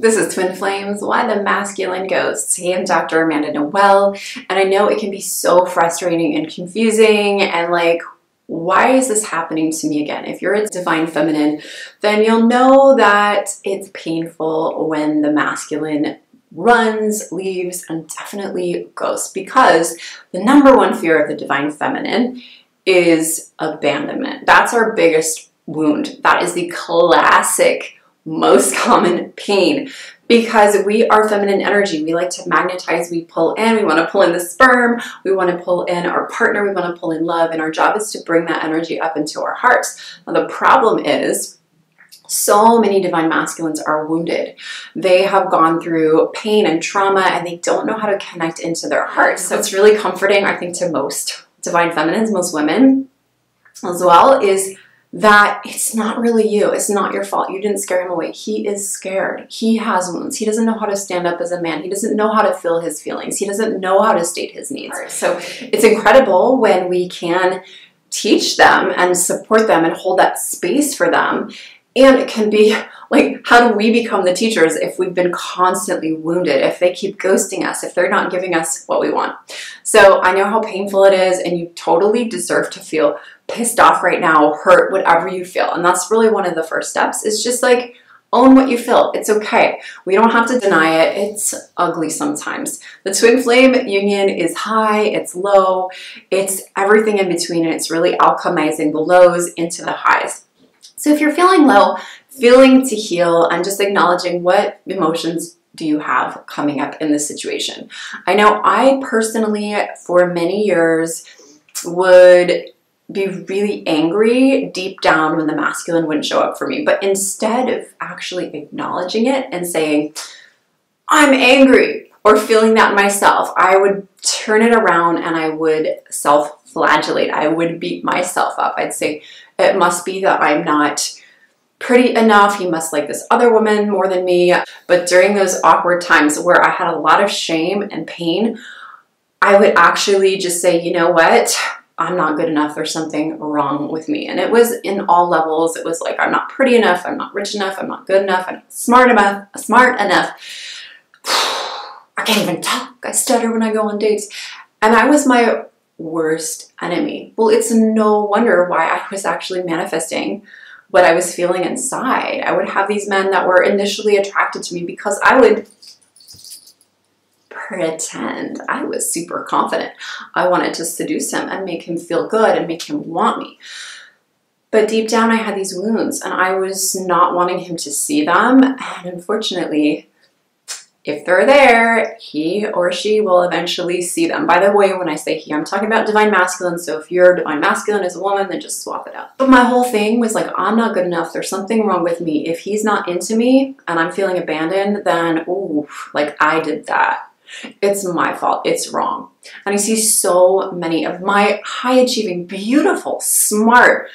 This is Twin Flames, Why the Masculine Ghosts. Hey, I'm Dr. Amanda Noelle, and I know it can be so frustrating and confusing and like, why is this happening to me again? If you're a divine feminine, then you'll know that it's painful when the masculine runs, leaves, and definitely ghosts, because the number one fear of the divine feminine is abandonment. That's our biggest wound. That is the classic most common pain, because we are feminine energy. We like to magnetize, we pull in, we want to pull in the sperm, we want to pull in our partner, we want to pull in love, and our job is to bring that energy up into our hearts. Now the problem is so many divine masculines are wounded. They have gone through pain and trauma and they don't know how to connect into their hearts. So it's really comforting, I think, to most divine feminines, most women as well, is that it's not really you. It's not your fault. You didn't scare him away. He is scared. He has wounds. He doesn't know how to stand up as a man. He doesn't know how to feel his feelings. He doesn't know how to state his needs. So it's incredible when we can teach them and support them and hold that space for them. And it can be like, how do we become the teachers if we've been constantly wounded, if they keep ghosting us, if they're not giving us what we want? So I know how painful it is, and you totally deserve to feel pissed off right now, hurt, whatever you feel. And that's really one of the first steps, is just like, own what you feel. It's okay. We don't have to deny it. It's ugly sometimes. The twin flame union is high, it's low, it's everything in between, and it's really alchemizing the lows into the highs. So if you're feeling low, feeling to heal, and just acknowledging what emotions do you have coming up in this situation. I know I personally, for many years, would be really angry deep down when the masculine wouldn't show up for me. But instead of actually acknowledging it and saying, I'm angry, or feeling that myself, I would turn it around and I would self-flagellate. I would beat myself up. I'd say, it must be that I'm not pretty enough. He must like this other woman more than me. But during those awkward times where I had a lot of shame and pain, I would actually just say, you know what? I'm not good enough. There's something wrong with me. And it was in all levels. It was like, I'm not pretty enough. I'm not rich enough. I'm not good enough. I'm not smart enough. I can't even talk. I stutter when I go on dates. And I was my worst enemy. Well, it's no wonder why I was actually manifesting what I was feeling inside. I would have these men that were initially attracted to me because I would pretend I was super confident. I wanted to seduce him and make him feel good and make him want me. But deep down I had these wounds and I was not wanting him to see them. And unfortunately, if they're there, he or she will eventually see them. By the way, when I say he, I'm talking about divine masculine. So if you're divine masculine as a woman, then just swap it out. But my whole thing was like, I'm not good enough. There's something wrong with me. If he's not into me and I'm feeling abandoned, then, ooh, like I did that. It's my fault. It's wrong. And I see so many of my high achieving, beautiful, smart,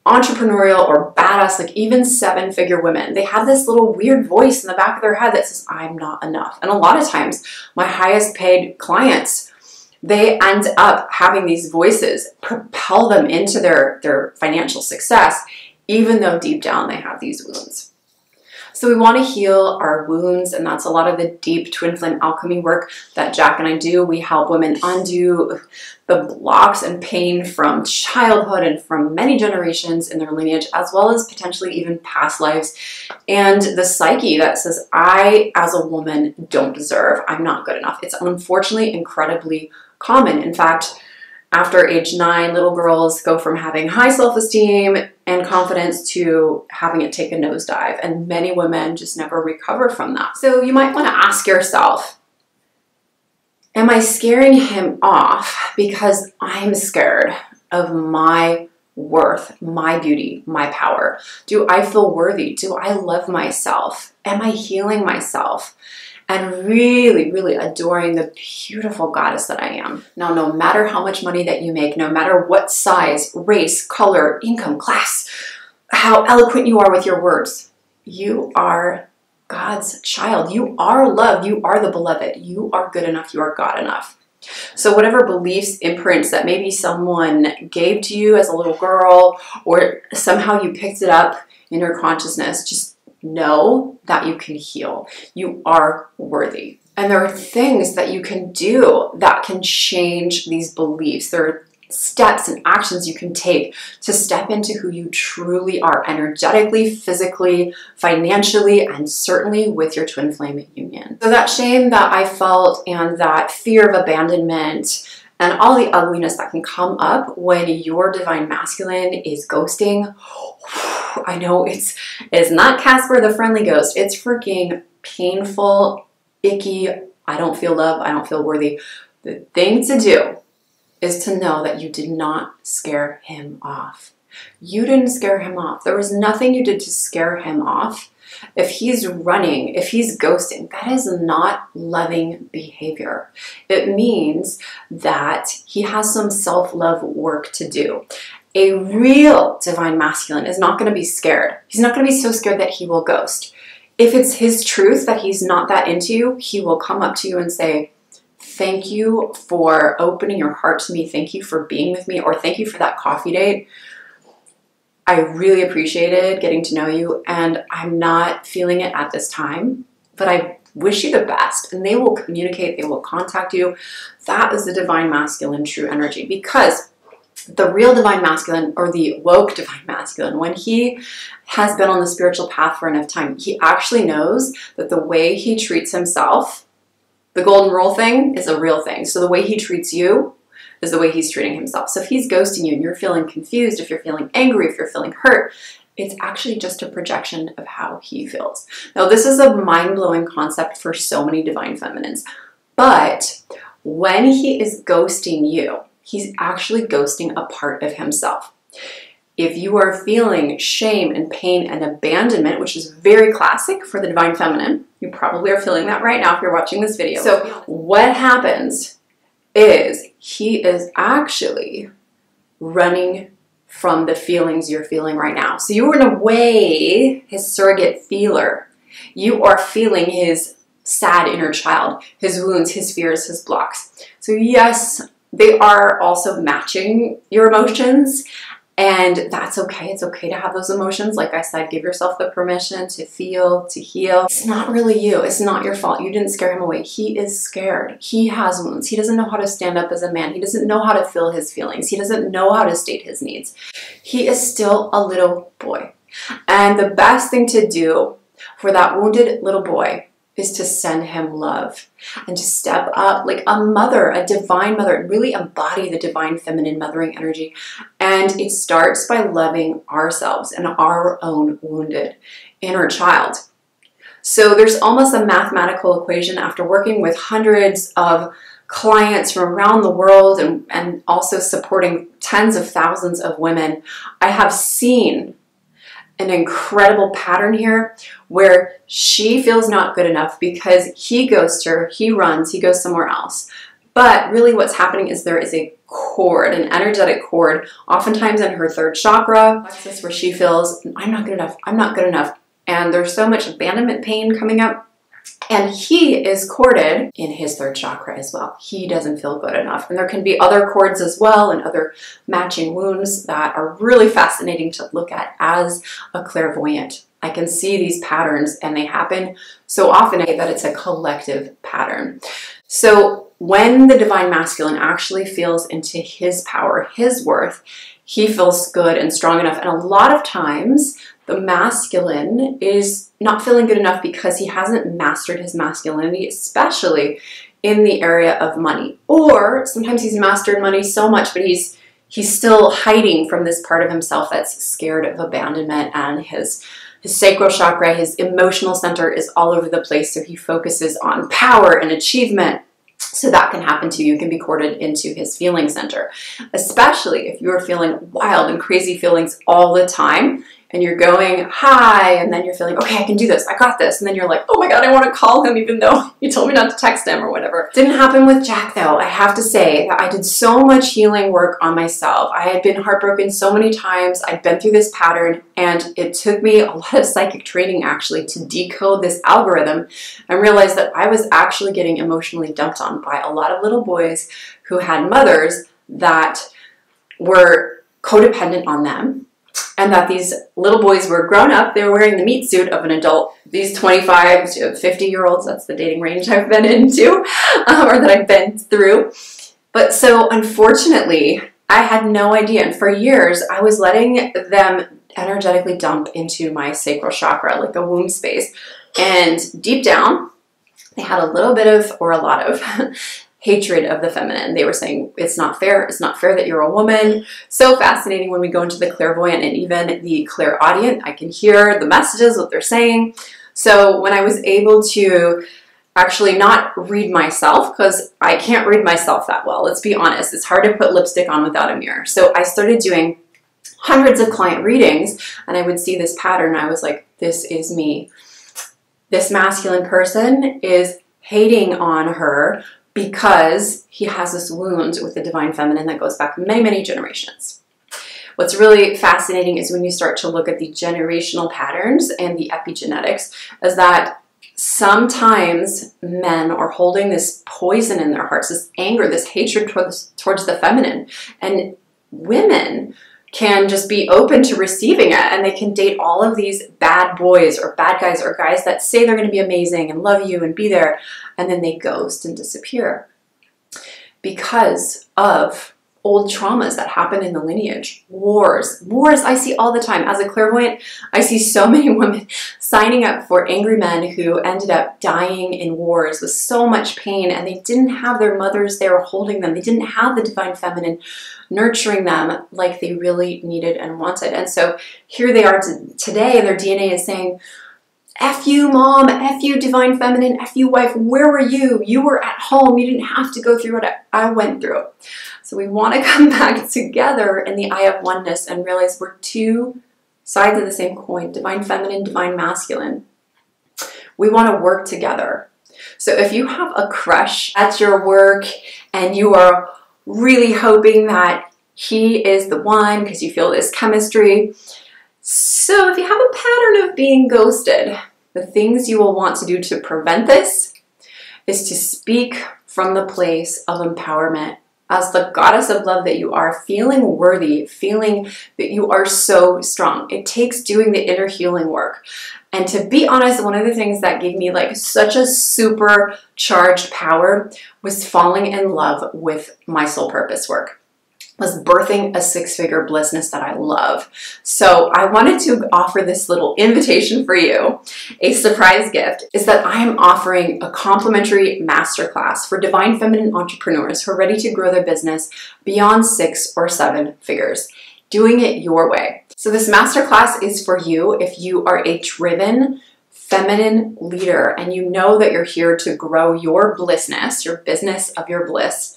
entrepreneurial or badass, like even 7-figure women, they have this little weird voice in the back of their head that says, I'm not enough. And a lot of times my highest paid clients, they end up having these voices propel them into their financial success, even though deep down they have these wounds. So we want to heal our wounds, and that's a lot of the deep twin flame alchemy work that Jack and I do. We help women undo the blocks and pain from childhood and from many generations in their lineage, as well as potentially even past lives, and the psyche that says, I, as a woman, don't deserve, I'm not good enough. It's unfortunately incredibly common. In fact, after age 9, little girls go from having high self-esteem and confidence to having it take a nosedive, and many women just never recover from that. So you might want to ask yourself, am I scaring him off because I'm scared of my worth, my beauty, my power? Do I feel worthy? Do I love myself? Am I healing myself? And really, really adoring the beautiful goddess that I am. Now, no matter how much money that you make, no matter what size, race, color, income, class, how eloquent you are with your words, you are God's child. You are loved. You are the beloved. You are good enough. You are God enough. So whatever beliefs, imprints that maybe someone gave to you as a little girl, or somehow you picked it up in your consciousness, just know that you can heal. You are worthy. And there are things that you can do that can change these beliefs. There are steps and actions you can take to step into who you truly are, energetically, physically, financially, and certainly with your twin flame union. So that shame that I felt and that fear of abandonment and all the ugliness that can come up when your divine masculine is ghosting, I know it's not Casper the Friendly Ghost. It's freaking painful, icky. I don't feel love. I don't feel worthy. The thing to do is to know that you did not scare him off. You didn't scare him off. There was nothing you did to scare him off. If he's running, if he's ghosting, that is not loving behavior. It means that he has some self-love work to do. A real divine masculine is not going to be scared. He's not going to be so scared that he will ghost. If it's his truth that he's not that into you, he will come up to you and say, thank you for opening your heart to me. Thank you for being with me, or thank you for that coffee date. I really appreciated getting to know you, and I'm not feeling it at this time, but I wish you the best. And they will communicate, they will contact you. That is the divine masculine true energy, because the real divine masculine, or the woke divine masculine, when he has been on the spiritual path for enough time, he actually knows that the way he treats himself, the golden rule thing, is a real thing. So the way he treats you is the way he's treating himself. So if he's ghosting you and you're feeling confused, if you're feeling angry, if you're feeling hurt, it's actually just a projection of how he feels. Now, this is a mind-blowing concept for so many divine feminines, but when he is ghosting you, he's actually ghosting a part of himself. If you are feeling shame and pain and abandonment, which is very classic for the divine feminine, you probably are feeling that right now if you're watching this video. So what happens is he is actually running from the feelings you're feeling right now. So you are in a way his surrogate feeler. You are feeling his sad inner child, his wounds, his fears, his blocks. So yes, they are also matching your emotions, and that's okay. It's okay to have those emotions. Like I said, give yourself the permission to feel, to heal. It's not really you. It's not your fault. You didn't scare him away. He is scared. He has wounds. He doesn't know how to stand up as a man. He doesn't know how to feel his feelings. He doesn't know how to state his needs. He is still a little boy. And the best thing to do for that wounded little boy is to send him love and to step up like a mother, a divine mother, and really embody the divine feminine mothering energy. And it starts by loving ourselves and our own wounded inner child. So there's almost a mathematical equation after working with hundreds of clients from around the world and also supporting tens of thousands of women. I have seen an incredible pattern here where she feels not good enough because he ghosts her, he runs, he goes somewhere else. But really what's happening is there is a cord, an energetic cord, oftentimes in her third chakra, where she feels, I'm not good enough, I'm not good enough. And there's so much abandonment pain coming up. And he is corded in his third chakra as well. He doesn't feel good enough. And there can be other cords as well and other matching wounds that are really fascinating to look at as a clairvoyant. I can see these patterns and they happen so often that it's a collective pattern. So when the divine masculine actually feels into his power, his worth, he feels good and strong enough. And a lot of times the masculine is not feeling good enough because he hasn't mastered his masculinity, especially in the area of money. Or sometimes he's mastered money so much, but he's still hiding from this part of himself that's scared of abandonment, and his sacral chakra, his emotional center is all over the place. So he focuses on power and achievement. So that can happen to you. You can be corded into his feeling center, especially if you're feeling wild and crazy feelings all the time and you're going high and then you're feeling, okay, I can do this, I got this. And then you're like, oh my God, I want to call him even though you told me not to text him or whatever. Didn't happen with Jack though. I have to say that I did so much healing work on myself. I had been heartbroken so many times. I'd been through this pattern, and it took me a lot of psychic training actually to decode this algorithm and realize that I was actually getting emotionally dumped on by a lot of little boys who had mothers that were codependent on them. and that these little boys were grown up. They were wearing the meat suit of an adult. These 25 to 50-year-olds, that's the dating range I've been into, or that I've been through. But so unfortunately, I had no idea. And for years, I was letting them energetically dump into my sacral chakra, like the womb space. And deep down, they had a little bit of, or a lot of, hatred of the feminine. They were saying, it's not fair. It's not fair that you're a woman. So fascinating when we go into the clairvoyant and even the clairaudient. I can hear the messages, what they're saying. So when I was able to actually not read myself, because I can't read myself that well, let's be honest. It's hard to put lipstick on without a mirror. So I started doing hundreds of client readings, and I would see this pattern. I was like, this is me. This masculine person is hating on her because he has this wound with the divine feminine that goes back many, many generations. What's really fascinating is when you start to look at the generational patterns and the epigenetics, is that sometimes men are holding this poison in their hearts, this anger, this hatred towards the feminine. And women can just be open to receiving it, and they can date all of these bad boys or bad guys or guys that say they're going to be amazing and love you and be there, and then they ghost and disappear because of old traumas that happen in the lineage. Wars I see all the time. As a clairvoyant, I see so many women signing up for angry men who ended up dying in wars with so much pain, and they didn't have their mothers there holding them. They didn't have the divine feminine nurturing them like they really needed and wanted. And so here they are today, and their DNA is saying, F you, mom, F you, divine feminine, F you, wife, where were you? You were at home. You didn't have to go through what I went through. So we want to come back together in the eye of oneness and realize we're two sides of the same coin, divine feminine, divine masculine. We want to work together. So if you have a crush at your work and you are really hoping that he is the one because you feel this chemistry, so if you have a pattern of being ghosted, the things you will want to do to prevent this is to speak from the place of empowerment. As the goddess of love that you are, feeling worthy, feeling that you are so strong. It takes doing the inner healing work. And to be honest, one of the things that gave me like such a supercharged power was falling in love with my soul purpose work. Was birthing a six-figure blissness that I love. So I wanted to offer this little invitation for you. A surprise gift is that I am offering a complimentary masterclass for divine feminine entrepreneurs who are ready to grow their business beyond 6 or 7 figures, doing it your way. So this masterclass is for you if you are a driven feminine leader and you know that you're here to grow your blissness, your business of your bliss,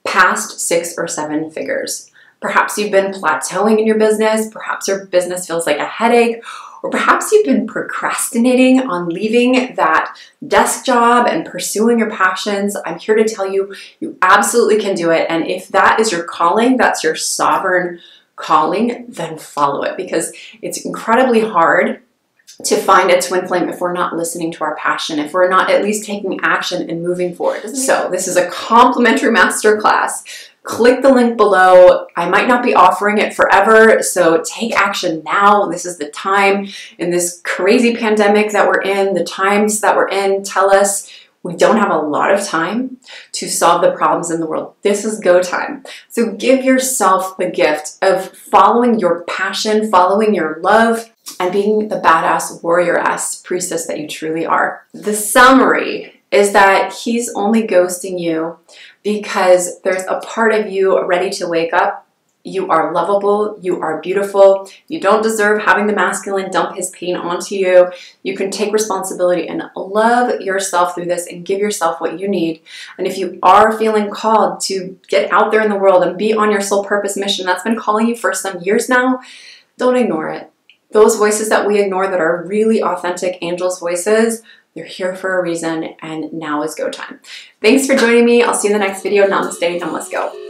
past 6 or 7 figures. Perhaps you've been plateauing in your business, perhaps your business feels like a headache, or perhaps you've been procrastinating on leaving that desk job and pursuing your passions. I'm here to tell you, you absolutely can do it. And if that is your calling, that's your sovereign calling, then follow it, because it's incredibly hard to find a twin flame if we're not listening to our passion, if we're not at least taking action and moving forward. So this is a complimentary masterclass. Click the link below. I might not be offering it forever, so take action now. This is the time in this crazy pandemic that we're in, the times that we're in tell us we don't have a lot of time to solve the problems in the world. This is go time. So give yourself the gift of following your passion, following your love, and being the badass warrior-ass priestess that you truly are. The summary is that he's only ghosting you because there's a part of you ready to wake up. You are lovable, you are beautiful, you don't deserve having the masculine dump his pain onto you. You can take responsibility and love yourself through this and give yourself what you need. And if you are feeling called to get out there in the world and be on your soul purpose mission that's been calling you for some years now, don't ignore it. Those voices that we ignore that are really authentic angels' voices, they're here for a reason, and now is go time. Thanks for joining me. I'll see you in the next video. Namaste and let's go.